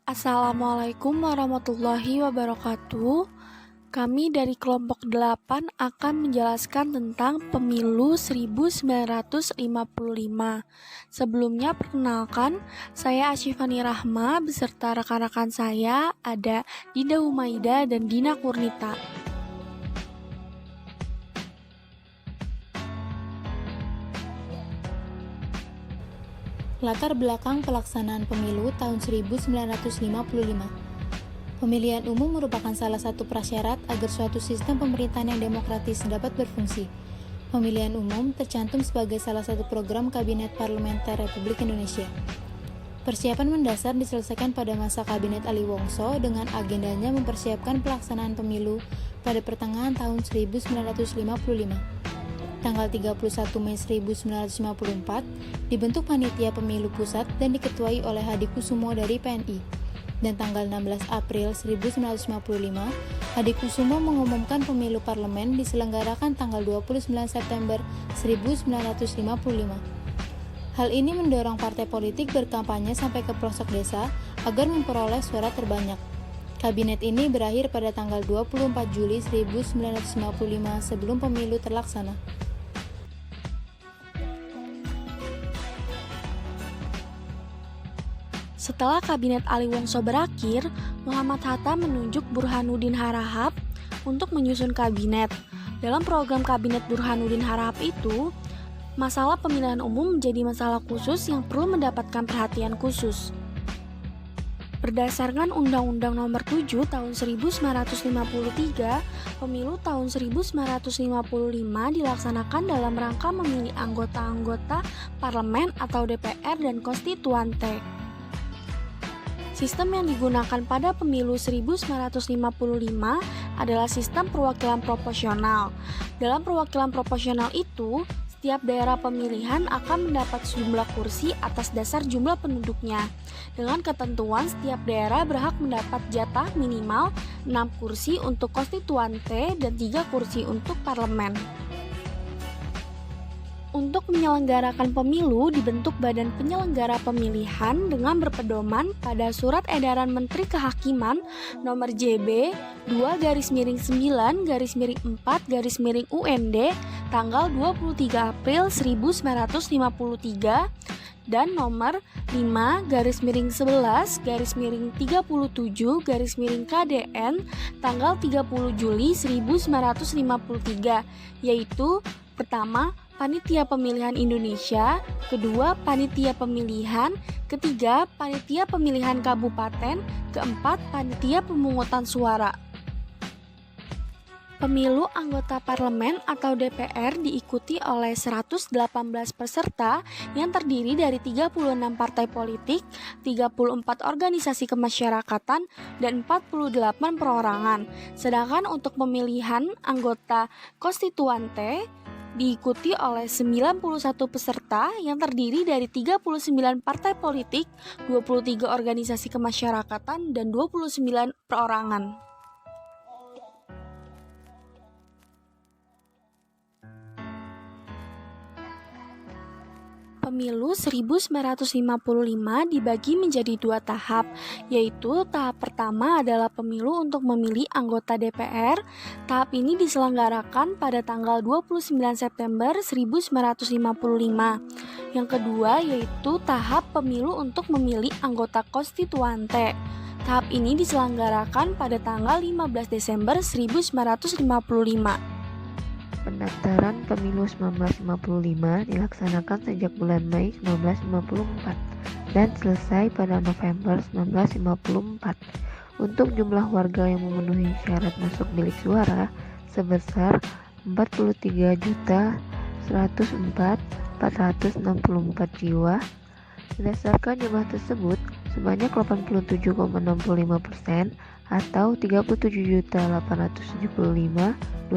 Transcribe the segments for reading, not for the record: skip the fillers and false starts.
Assalamualaikum warahmatullahi wabarakatuh. Kami dari kelompok 8 akan menjelaskan tentang Pemilu 1955. Sebelumnya perkenalkan, saya Asyifani Rahma beserta rekan-rekan saya ada Dinda Humaida dan Dina Kurnita. Latar belakang pelaksanaan pemilu tahun 1955. Pemilihan umum merupakan salah satu prasyarat agar suatu sistem pemerintahan yang demokratis dapat berfungsi. Pemilihan umum tercantum sebagai salah satu program Kabinet Parlementer Republik Indonesia. Persiapan mendasar diselesaikan pada masa Kabinet Ali Wongso dengan agendanya mempersiapkan pelaksanaan pemilu pada pertengahan tahun 1955. Tanggal 31 Mei 1954, dibentuk Panitia Pemilu Pusat dan diketuai oleh Hadi Kusumo dari PNI. Dan tanggal 16 April 1955, Hadi Kusumo mengumumkan pemilu parlemen diselenggarakan tanggal 29 September 1955. Hal ini mendorong partai politik berkampanye sampai ke pelosok desa agar memperoleh suara terbanyak. Kabinet ini berakhir pada tanggal 24 Juli 1955 sebelum pemilu terlaksana. Setelah Kabinet Ali Wongso berakhir, Muhammad Hatta menunjuk Burhanuddin Harahap untuk menyusun kabinet. Dalam program Kabinet Burhanuddin Harahap itu, masalah pemilihan umum menjadi masalah khusus yang perlu mendapatkan perhatian khusus. Berdasarkan Undang-Undang Nomor 7 Tahun 1953, Pemilu tahun 1955 dilaksanakan dalam rangka memilih anggota-anggota parlemen atau DPR dan konstituante. Sistem yang digunakan pada pemilu 1955 adalah sistem perwakilan proporsional. Dalam perwakilan proporsional itu, setiap daerah pemilihan akan mendapat sejumlah kursi atas dasar jumlah penduduknya. Dengan ketentuan setiap daerah berhak mendapat jatah minimal 6 kursi untuk konstituante dan 3 kursi untuk parlemen. Untuk menyelenggarakan pemilu dibentuk Badan Penyelenggara Pemilihan dengan berpedoman pada Surat Edaran Menteri Kehakiman Nomor JB 2/9/4/UND tanggal 23 April 1953 dan Nomor 5/11/37/KDN tanggal 30 Juli 1953, yaitu pertama, Panitia Pemilihan Indonesia, kedua, Panitia Pemilihan, ketiga, Panitia Pemilihan Kabupaten, keempat, Panitia Pemungutan Suara. Pemilu anggota parlemen atau DPR diikuti oleh 118 peserta yang terdiri dari 36 partai politik, 34 organisasi kemasyarakatan, dan 48 perorangan. Sedangkan untuk pemilihan anggota konstituante diikuti oleh 91 peserta yang terdiri dari 39 partai politik, 23 organisasi kemasyarakatan, dan 29 perorangan. Pemilu 1955 dibagi menjadi 2 tahap, yaitu tahap pertama adalah pemilu untuk memilih anggota DPR. Tahap ini diselenggarakan pada tanggal 29 September 1955. Yang kedua yaitu tahap pemilu untuk memilih anggota konstituante. Tahap ini diselenggarakan pada tanggal 15 Desember 1955. Pendaftaran pemilu 1955 dilaksanakan sejak bulan Mei 1954 dan selesai pada November 1954. Untuk jumlah warga yang memenuhi syarat masuk bilik suara sebesar 43.104.464 jiwa. Berdasarkan jumlah tersebut, sebanyak 87,65% atau 37.875.229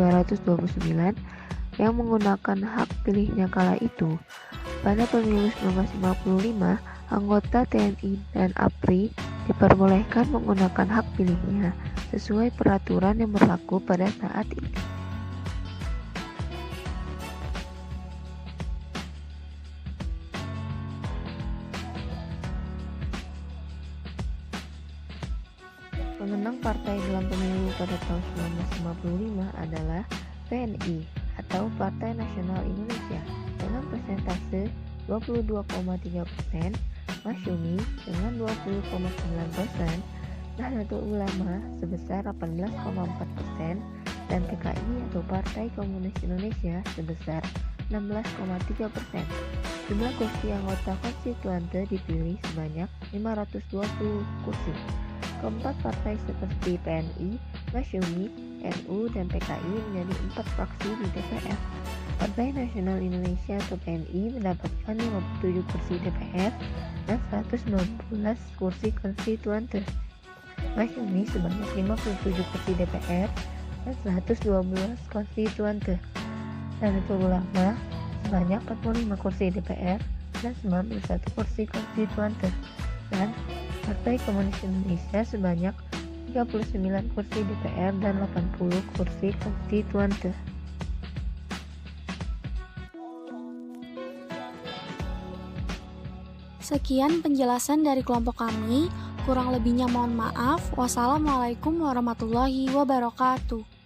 yang menggunakan hak pilihnya kala itu. Pada pemilu 1955, anggota TNI dan APRI diperbolehkan menggunakan hak pilihnya sesuai peraturan yang berlaku pada saat itu. pemenang partai dalam pemilu pada tahun 1955 adalah PNI atau Partai Nasional Indonesia dengan persentase 22,3%, Masyumi dengan 20,9%, Nahdlatul Ulama sebesar 18,4%, dan PKI atau Partai Komunis Indonesia sebesar 16,3%. Jumlah kursi anggota konstituante dipilih sebanyak 520 kursi. Keempat partai seperti PNI, Masyumi, NU, dan PKI menjadi 4 fraksi di DPR. Partai Nasional Indonesia atau PNI mendapatkan 57 kursi DPR dan 119 kursi konstituante. Masyumi sebanyak 57 kursi DPR dan 112 konstituante. Nahdlatul Ulama sebanyak 45 kursi DPR dan 91 kursi konstituante. Dan Partai Komunis Indonesia sebanyak 39 kursi DPR dan 80 kursi konstituante. Sekian penjelasan dari kelompok kami. Kurang lebihnya mohon maaf. Wassalamualaikum warahmatullahi wabarakatuh.